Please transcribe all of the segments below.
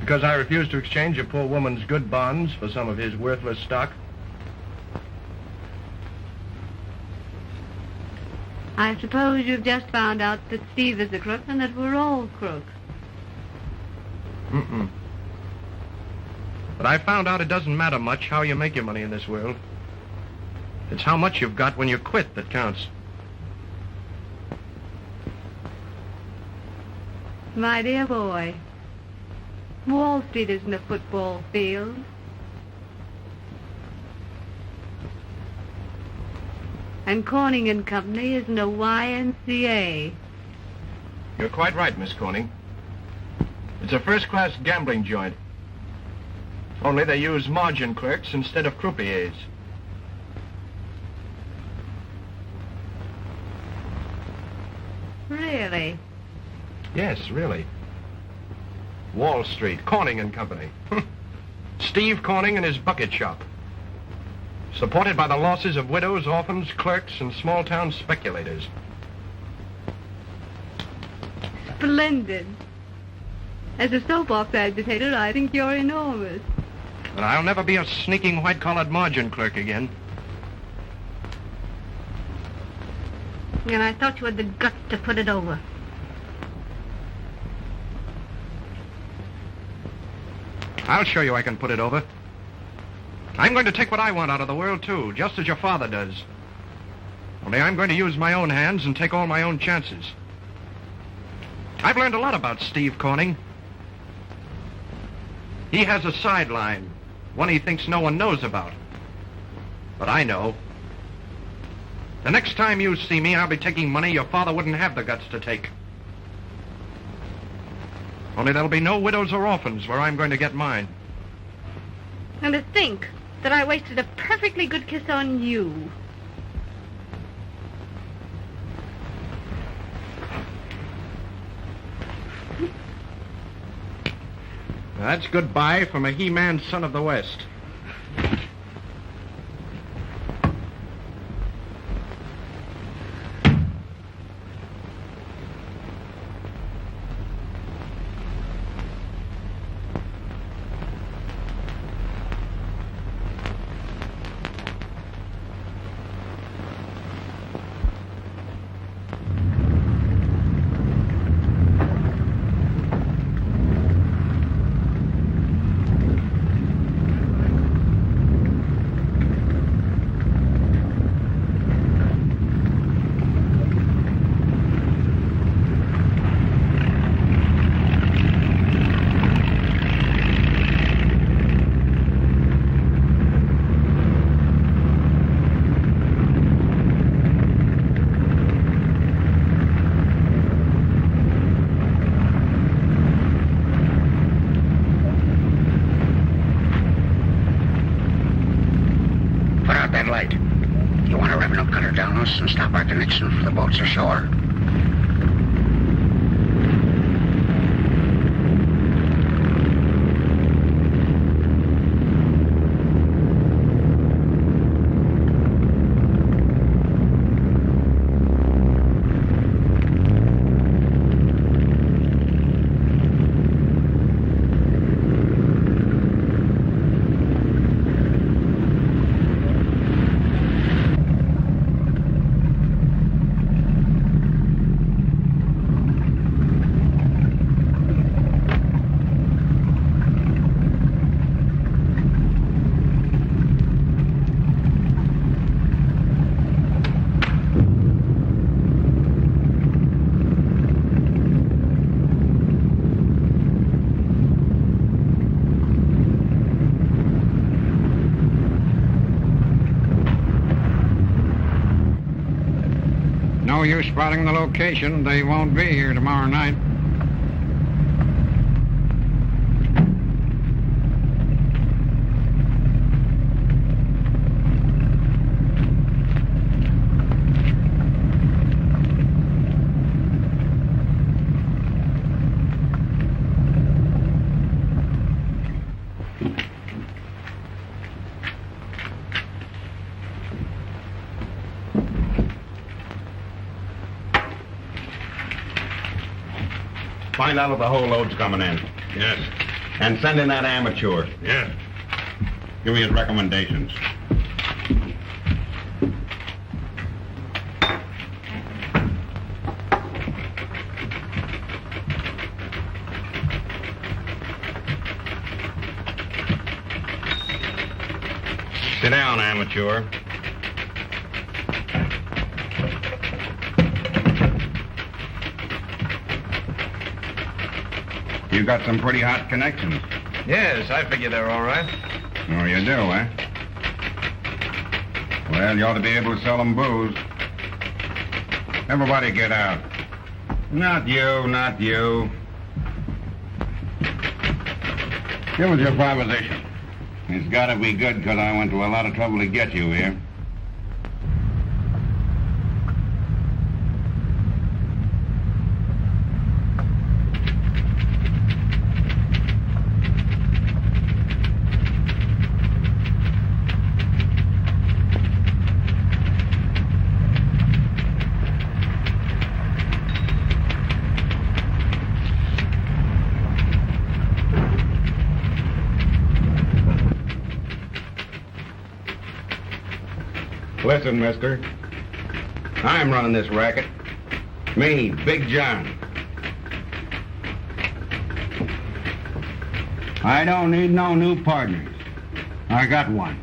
Because I refuse to exchange a poor woman's good bonds for some of his worthless stock? I suppose you've just found out that Steve is a crook and that we're all crooks. Mm-mm. But I found out it doesn't matter much how you make your money in this world. It's how much you've got when you quit that counts. My dear boy, Wall Street isn't a football field. And Corning and Company isn't a YMCA. You're quite right, Miss Corning. It's a first-class gambling joint. Only they use margin clerks instead of croupiers. Really? Yes, really. Wall Street, Corning and Company. Steve Corning and his bucket shop. Supported by the losses of widows, orphans, clerks, and small-town speculators. Splendid. As a soapbox agitator, I think you're enormous. But I'll never be a sneaking white-collared margin clerk again. And I thought you had the guts to put it over. I'll show you I can put it over. I'm going to take what I want out of the world, too, just as your father does. Only I'm going to use my own hands and take all my own chances. I've learned a lot about Steve Corning. He has a sideline, one he thinks no one knows about. But I know. The next time you see me, I'll be taking money your father wouldn't have the guts to take. Only there'll be no widows or orphans where I'm going to get mine. And to think that I wasted a perfectly good kiss on you. That's goodbye from a he-man son of the West. And stop our connection for the boats ashore. No use spotting the location. They won't be here tomorrow night. Find out if the whole load's coming in. Yes. And send in that amateur. Yeah. Give me his recommendations. Sit down, amateur. You got some pretty hot connections. Yes, I figure they're all right. Oh, you do, eh? Well, you ought to be able to sell them booze. Everybody get out. Not you, not you. Give us your proposition. It's got to be good because I went to a lot of trouble to get you here. Listen, mister. I'm running this racket. Me, Big John. I don't need no new partners. I got one.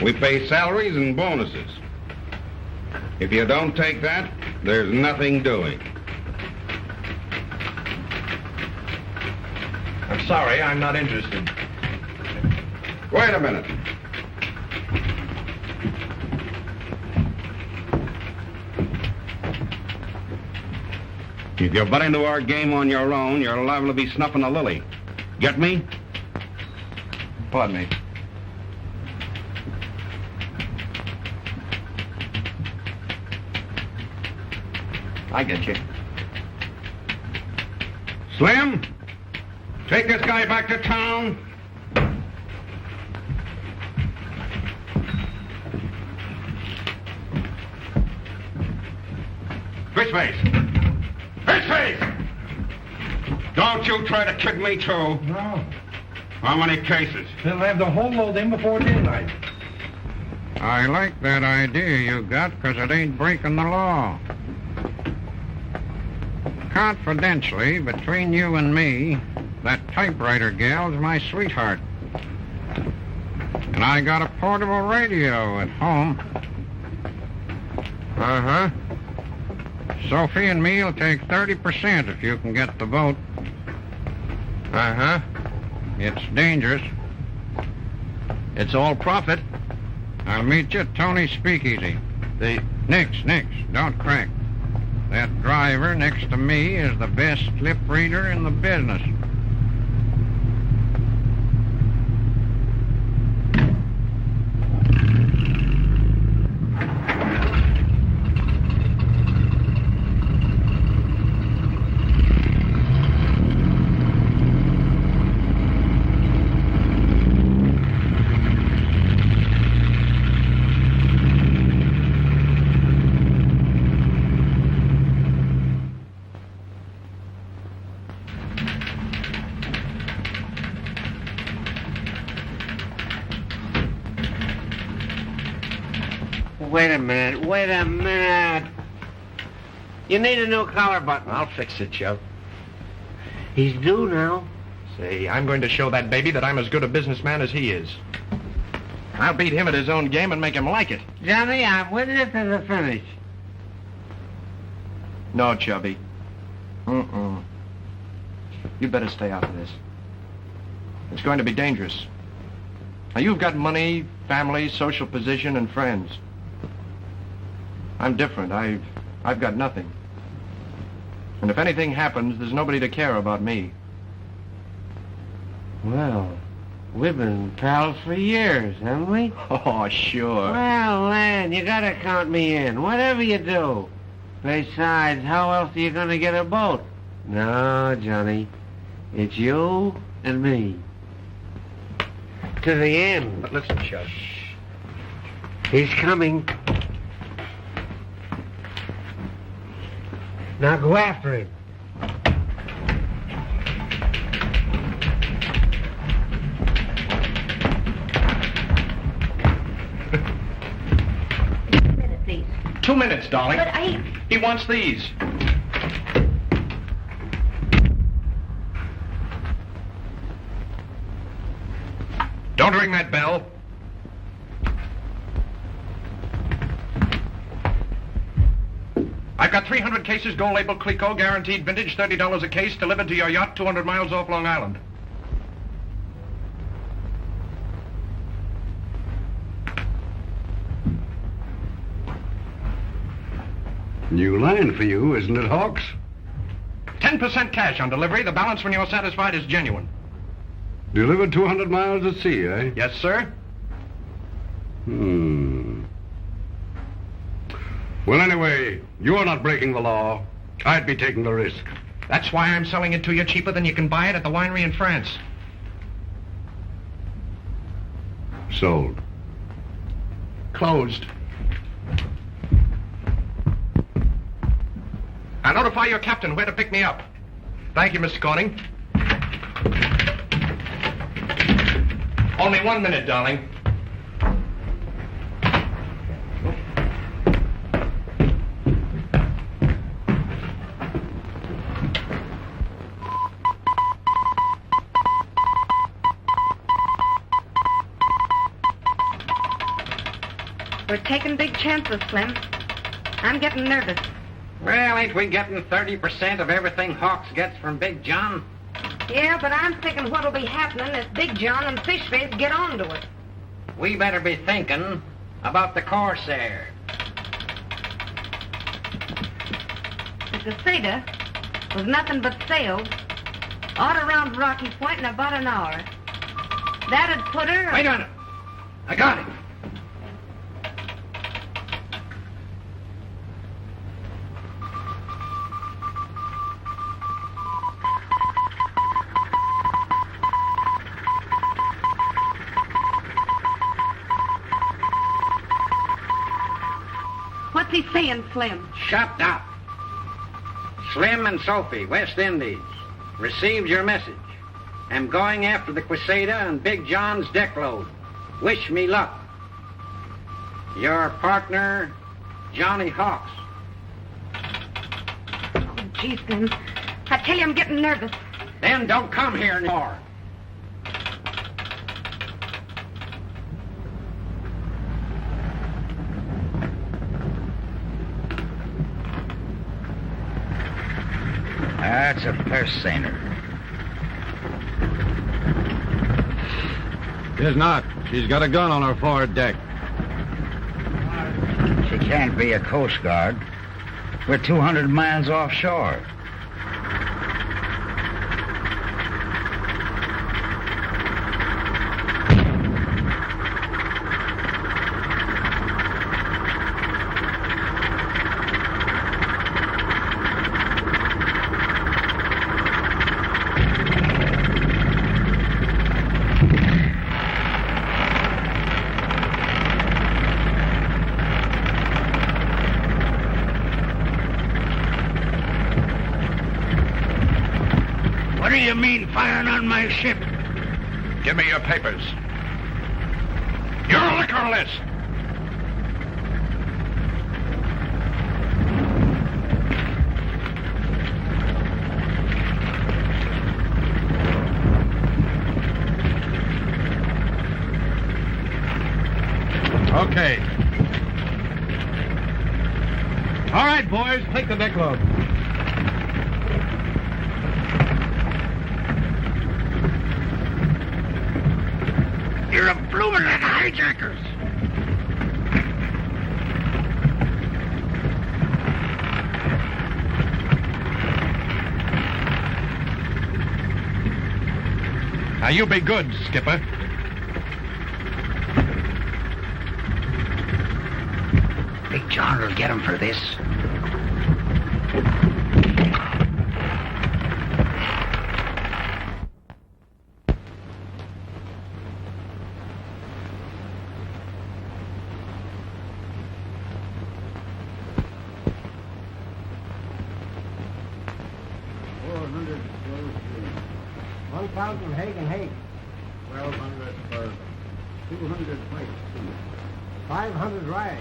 We pay salaries and bonuses. If you don't take that, there's nothing doing. I'm sorry, I'm not interested. Wait a minute. If you butt into our game on your own, you're liable to be snuffing a lily. Get me? Pardon me. I get you. Slim, take this guy back to town. Fishface! Fishface! Don't you try to kid me, too. No. How many cases? They'll have the whole load in before daylight. I like that idea you got, because it ain't breaking the law. Confidentially, between you and me, that typewriter gal's my sweetheart. And I got a portable radio at home. Uh-huh. Sophie and me'll take 30% if you can get the vote. Uh-huh. It's dangerous. It's all profit. I'll meet you at Tony's Speakeasy. Nix, don't crack. That driver next to me is the best lip reader in the business. Wait a minute. You need a new collar button. I'll fix it, Joe. He's due now. Say, I'm going to show that baby that I'm as good a businessman as he is. I'll beat him at his own game and make him like it. Johnny, I'm with you to the finish. No, Chubby. You better stay out of this. It's going to be dangerous. Now, you've got money, family, social position, and friends. I'm different. I've got nothing. And if anything happens, there's nobody to care about me. Well, we've been pals for years, haven't we? Oh, sure. Well, Len, you gotta count me in, whatever you do. Besides, how else are you gonna get a boat? No, Johnny. It's you and me. To the end. But listen, Chub. He's coming. Now go after him. These. 2 minutes, darling. But I... He wants these. Don't ring that bell. I've got 300 cases, gold label Clico, guaranteed vintage, $30 a case, delivered to your yacht 200 miles off Long Island. New line for you, isn't it, Hawks? 10% cash on delivery. The balance, when you're satisfied, is genuine. Delivered 200 miles at sea, eh? Yes, sir. Well, anyway, you're not breaking the law. I'd be taking the risk. That's why I'm selling it to you cheaper than you can buy it at the winery in France. Sold. Closed. I'll notify your captain where to pick me up. Thank you, Mr. Corning. Only 1 minute, darling. We're taking big chances, Slim. I'm getting nervous. Well, ain't we getting 30% of everything Hawks gets from Big John? Yeah, but I'm thinking what'll be happening if Big John and Fishface get onto it. We better be thinking about the Corsair. The Caseta was nothing but sails all around Rocky Point in about an hour. That'd put her... Wait a minute. I got it. What's he saying, Slim? Shut up. Slim and Sophie, West Indies. Received your message. Am going after the Quesada and Big John's deck load. Wish me luck. Your partner, Johnny Hawks. Oh, gee, Slim. I tell you, I'm getting nervous. Then don't come here anymore. That's a purse seiner. Tis not. She's got a gun on her forward deck. She can't be a Coast Guard. We're 200 miles offshore. What do you mean, firing on my ship? Give me your papers. You're liquorless. Okay. All right, boys, take the deck load. You're a bloomin' lot of hijackers. Now, you be good, Skipper. Big John will get him for this. 100 1,000 Hagen Hake. 1,200 Bourbon. 200 White. 500 Rye.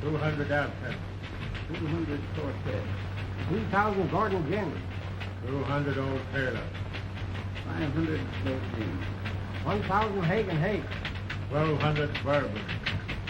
200 Absinthe. 200 Corsair. 3,000 Gordon Gin. 200 Old Taylor. 500 Slow Gin. 1,000 Hagen Hake. 1,200 Bourbon.